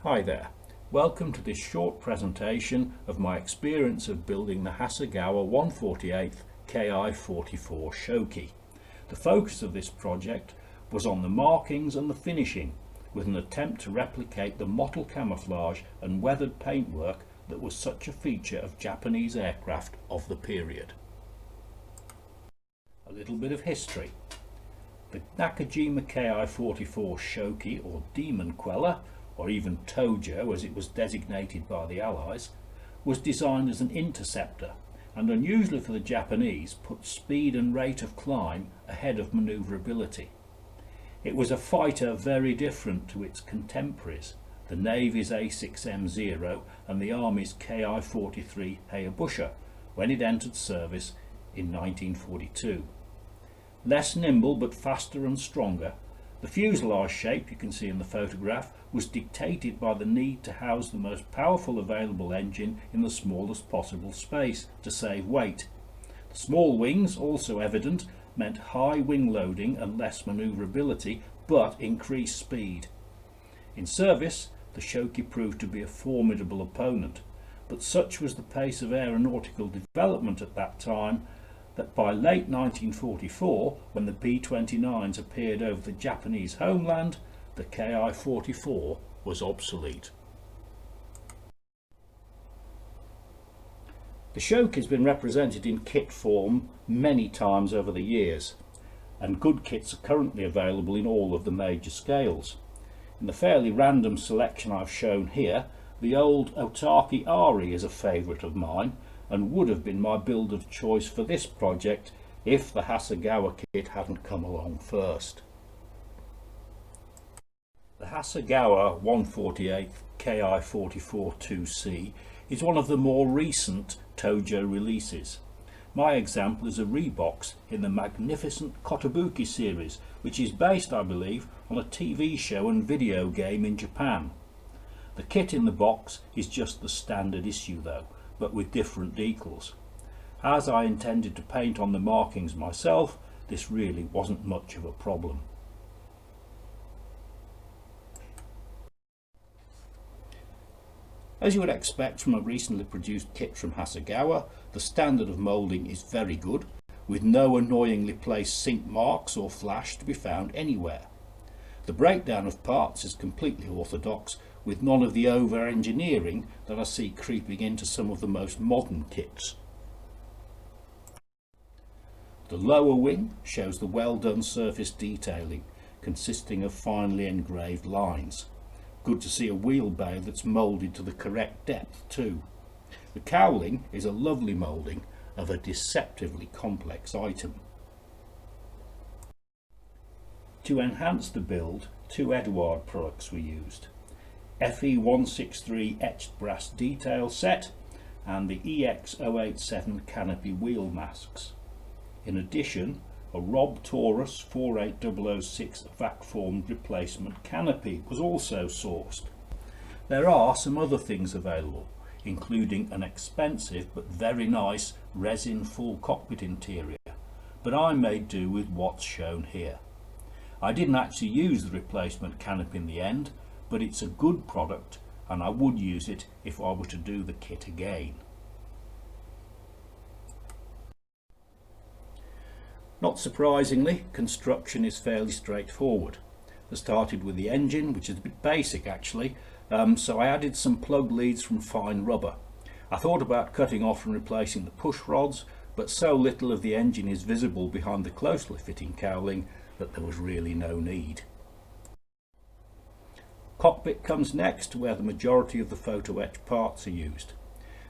Hi there, welcome to this short presentation of my experience of building the Hasegawa 1/48th Ki-44 Shoki. The focus of this project was on the markings and the finishing, with an attempt to replicate the mottled camouflage and weathered paintwork that was such a feature of Japanese aircraft of the period. A little bit of history. The Nakajima Ki-44 Shoki, or Demon Queller, or even Tojo as it was designated by the Allies, was designed as an interceptor and, unusually for the Japanese, put speed and rate of climb ahead of manoeuvrability. It was a fighter very different to its contemporaries, the Navy's A6M0 and the Army's Ki-43 Hayabusa, when it entered service in 1942. Less nimble but faster and stronger, the fuselage shape you can see in the photograph was dictated by the need to house the most powerful available engine in the smallest possible space to save weight. The small wings, also evident, meant high wing loading and less manoeuvrability, but increased speed. In service, the Shoki proved to be a formidable opponent, but such was the pace of aeronautical development at that time that by late 1944, when the B-29s appeared over the Japanese homeland, the Ki-44 was obsolete. The Shoki has been represented in kit form many times over the years, and good kits are currently available in all of the major scales. In the fairly random selection I've shown here, the old Otaki Ari is a favourite of mine, and would have been my build of choice for this project if the Hasegawa kit hadn't come along first. The Hasegawa 1/48th Ki-44 2C is one of the more recent Tojo releases. My example is a rebox in the magnificent Kotobuki series, which is based, I believe, on a TV show and video game in Japan. The kit in the box is just the standard issue though, but with different decals. As I intended to paint on the markings myself, this really wasn't much of a problem. As you would expect from a recently produced kit from Hasegawa, the standard of moulding is very good, with no annoyingly placed sink marks or flash to be found anywhere. The breakdown of parts is completely orthodox, with none of the over-engineering that I see creeping into some of the most modern kits. The lower wing shows the well-done surface detailing, consisting of finely engraved lines. Good to see a wheel bay that's moulded to the correct depth too. The cowling is a lovely moulding of a deceptively complex item. To enhance the build, two Eduard products were used. FE163 etched brass detail set and the EX087 canopy wheel masks. In addition, a Rob Taurus 48006 vac-formed replacement canopy was also sourced. There are some other things available, including an expensive but very nice resin full cockpit interior, but I made do with what's shown here. I didn't actually use the replacement canopy in the end, but it's a good product and I would use it if I were to do the kit again. Not surprisingly, construction is fairly straightforward. I started with the engine, which is a bit basic actually, so I added some plug leads from fine rubber. I thought about cutting off and replacing the push rods, but so little of the engine is visible behind the closely fitting cowling that there was really no need. Cockpit comes next, where the majority of the photo etch parts are used.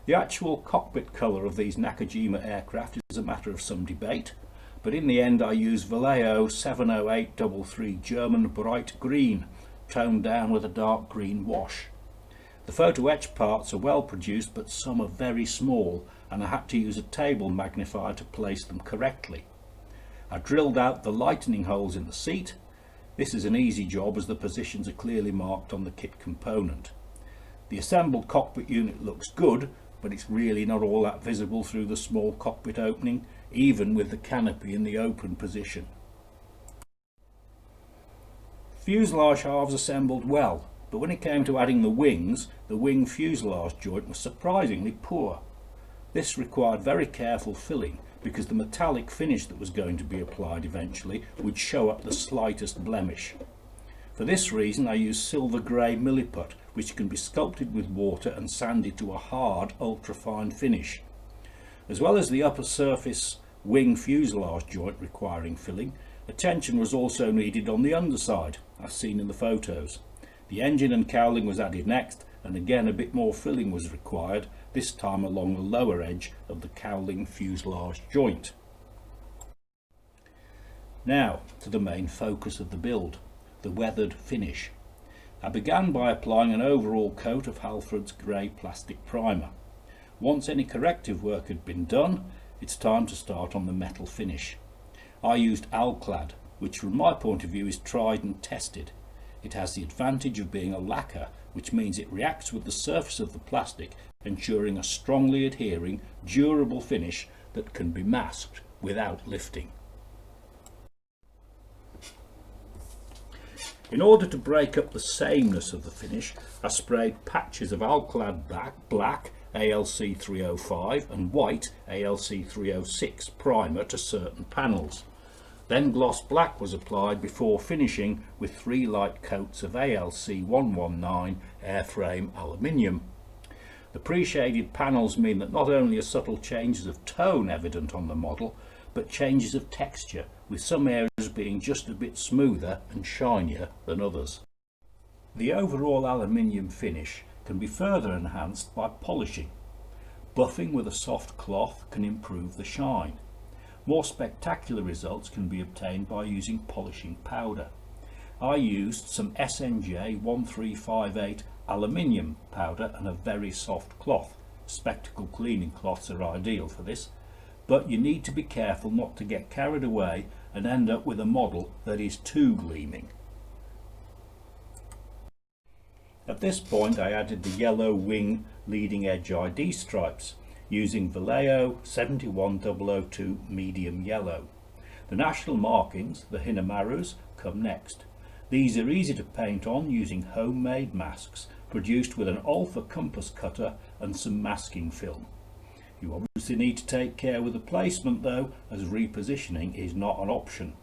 The actual cockpit colour of these Nakajima aircraft is a matter of some debate, but in the end I used Vallejo 70833 German bright green, toned down with a dark green wash. The photo etch parts are well produced, but some are very small and I had to use a table magnifier to place them correctly. I drilled out the lightning holes in the seat. This is an easy job as the positions are clearly marked on the kit component. The assembled cockpit unit looks good, but it's really not all that visible through the small cockpit opening, even with the canopy in the open position. Fuselage halves assembled well, but when it came to adding the wings, the wing fuselage joint was surprisingly poor. This required very careful filling because the metallic finish that was going to be applied eventually would show up the slightest blemish. For this reason I used silver grey milliput, which can be sculpted with water and sanded to a hard ultrafine finish. As well as the upper surface wing fuselage joint requiring filling, attention was also needed on the underside, as seen in the photos. The engine and cowling was added next, and again a bit more filling was required, this time along the lower edge of the cowling fuselage joint. Now to the main focus of the build, the weathered finish. I began by applying an overall coat of Halford's grey plastic primer. Once any corrective work had been done, it's time to start on the metal finish. I used Alclad, which from my point of view is tried and tested. It has the advantage of being a lacquer, which means it reacts with the surface of the plastic, ensuring a strongly adhering, durable finish that can be masked without lifting. In order to break up the sameness of the finish, I sprayed patches of Alclad black ALC 305 and white ALC 306 primer to certain panels. Then gloss black was applied before finishing with 3 light coats of ALC 119 airframe aluminium. The pre-shaded panels mean that not only are subtle changes of tone evident on the model, but changes of texture, with some areas being just a bit smoother and shinier than others. The overall aluminium finish can be further enhanced by polishing. Buffing with a soft cloth can improve the shine. More spectacular results can be obtained by using polishing powder. I used some SNJ 1358 aluminium powder and a very soft cloth. Spectacle cleaning cloths are ideal for this, but you need to be careful not to get carried away and end up with a model that is too gleaming. At this point I added the yellow wing leading edge ID stripes using Vallejo 71002 medium yellow. The national markings, the Hinamarus, come next. These are easy to paint on using homemade masks produced with an Alpha compass cutter and some masking film. You obviously need to take care with the placement though, as repositioning is not an option.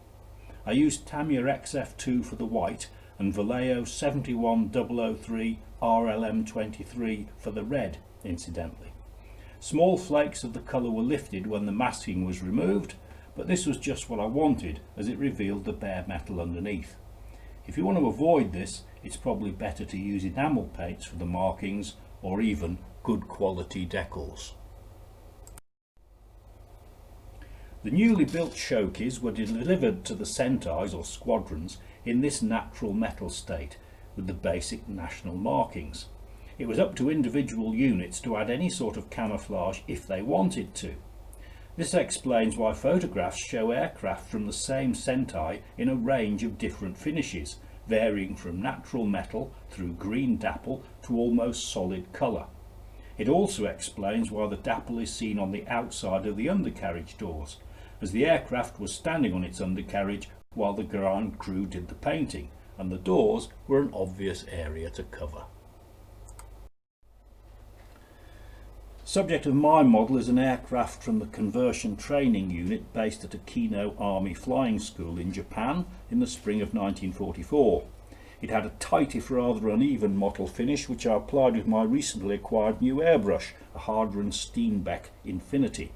I used Tamiya XF2 for the white and Vallejo 71003 RLM23 for the red, incidentally. Small flakes of the colour were lifted when the masking was removed, but this was just what I wanted as it revealed the bare metal underneath. If you want to avoid this, it's probably better to use enamel paints for the markings or even good quality decals. The newly built Shokis were delivered to the Sentais or squadrons in this natural metal state with the basic national markings. It was up to individual units to add any sort of camouflage if they wanted to. This explains why photographs show aircraft from the same Sentai in a range of different finishes, varying from natural metal through green dapple to almost solid colour. It also explains why the dapple is seen on the outside of the undercarriage doors, as the aircraft was standing on its undercarriage while the ground crew did the painting, and the doors were an obvious area to cover. Subject of my model is an aircraft from the conversion training unit based at Akino Army Flying School in Japan in the spring of 1944. It had a tight if rather uneven mottle finish which I applied with my recently acquired new airbrush, a Hardran Steenbeck Infinity.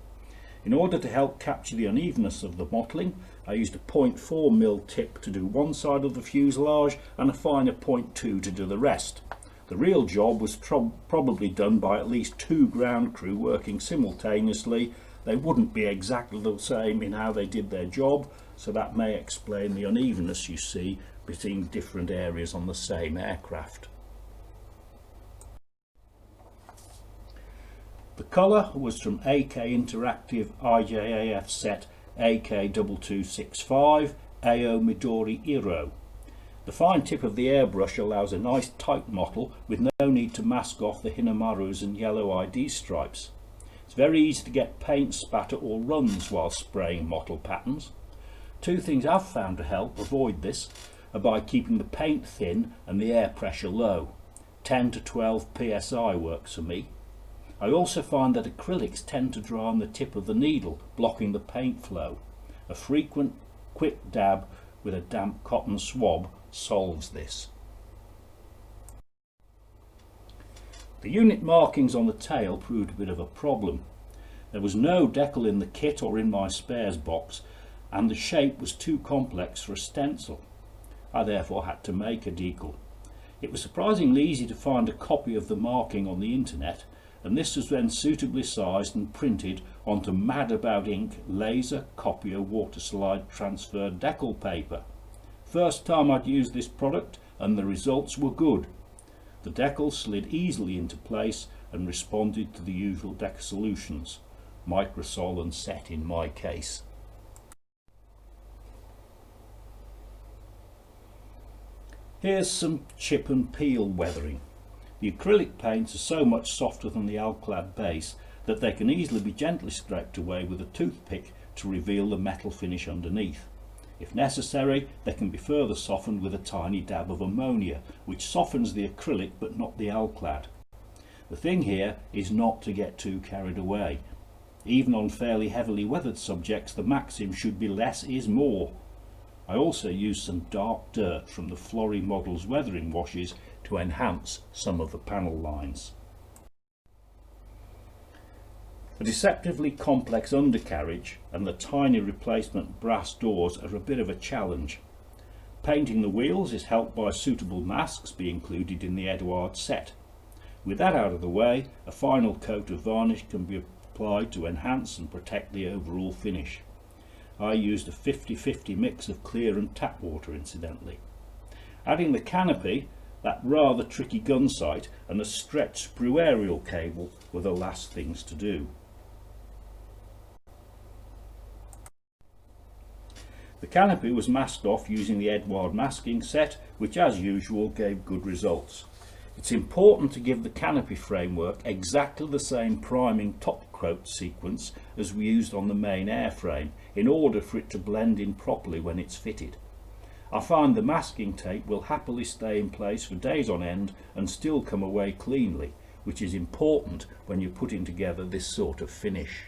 In order to help capture the unevenness of the mottling, I used a 0.4mm tip to do one side of the fuselage and a finer 0.2 to do the rest. The real job was probably done by at least 2 ground crew working simultaneously. They wouldn't be exactly the same in how they did their job, so that may explain the unevenness you see between different areas on the same aircraft. The colour was from AK Interactive IJAF set AK2265 AO Midori Iro. The fine tip of the airbrush allows a nice tight mottle with no need to mask off the Hinamarus and yellow ID stripes. It's very easy to get paint spatter or runs while spraying mottle patterns. 2 things I've found to help avoid this. are by keeping the paint thin and the air pressure low. 10 to 12 psi works for me. I also find that acrylics tend to dry on the tip of the needle, blocking the paint flow. A frequent quick dab with a damp cotton swab solves this. The unit markings on the tail proved a bit of a problem. There was no decal in the kit or in my spares box, and the shape was too complex for a stencil. I therefore had to make a decal. It was surprisingly easy to find a copy of the marking on the internet, and this was then suitably sized and printed onto Mad About Ink laser copier water slide transfer decal paper. First time I'd used this product and the results were good. The decal slid easily into place and responded to the usual decal solutions, microsol and set in my case. Here's some chip and peel weathering. The acrylic paints are so much softer than the alclad base that they can easily be gently scraped away with a toothpick to reveal the metal finish underneath. If necessary, they can be further softened with a tiny dab of ammonia, which softens the acrylic but not the alclad. The thing here is not to get too carried away. Even on fairly heavily weathered subjects, the maxim should be less is more. I also used some dark dirt from the Flory Models weathering washes to enhance some of the panel lines. The deceptively complex undercarriage and the tiny replacement brass doors are a bit of a challenge. Painting the wheels is helped by suitable masks being included in the Edouard set. With that out of the way, a final coat of varnish can be applied to enhance and protect the overall finish. I used a 50-50 mix of clear and tap water incidentally. Adding the canopy, that rather tricky gun sight and a stretched sprue aerial cable were the last things to do. The canopy was masked off using the Edouard masking set, which as usual gave good results. It's important to give the canopy framework exactly the same priming top coat sequence as we used on the main airframe in order for it to blend in properly when it's fitted. I find the masking tape will happily stay in place for days on end and still come away cleanly, which is important when you're putting together this sort of finish.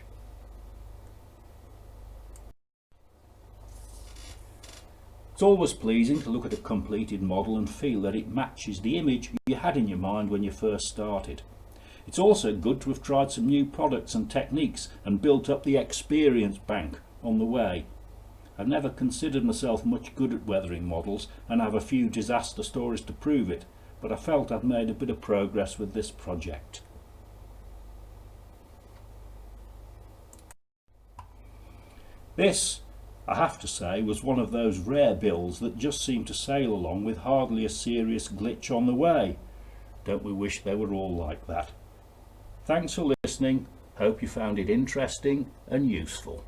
It's always pleasing to look at a completed model and feel that it matches the image you had in your mind when you first started. It's also good to have tried some new products and techniques and built up the experience bank on the way. I've never considered myself much good at weathering models and have a few disaster stories to prove it, but I felt I've made a bit of progress with this project. This, I have to say, was one of those rare builds that just seemed to sail along with hardly a serious glitch on the way. Don't we wish they were all like that? Thanks for listening. Hope you found it interesting and useful.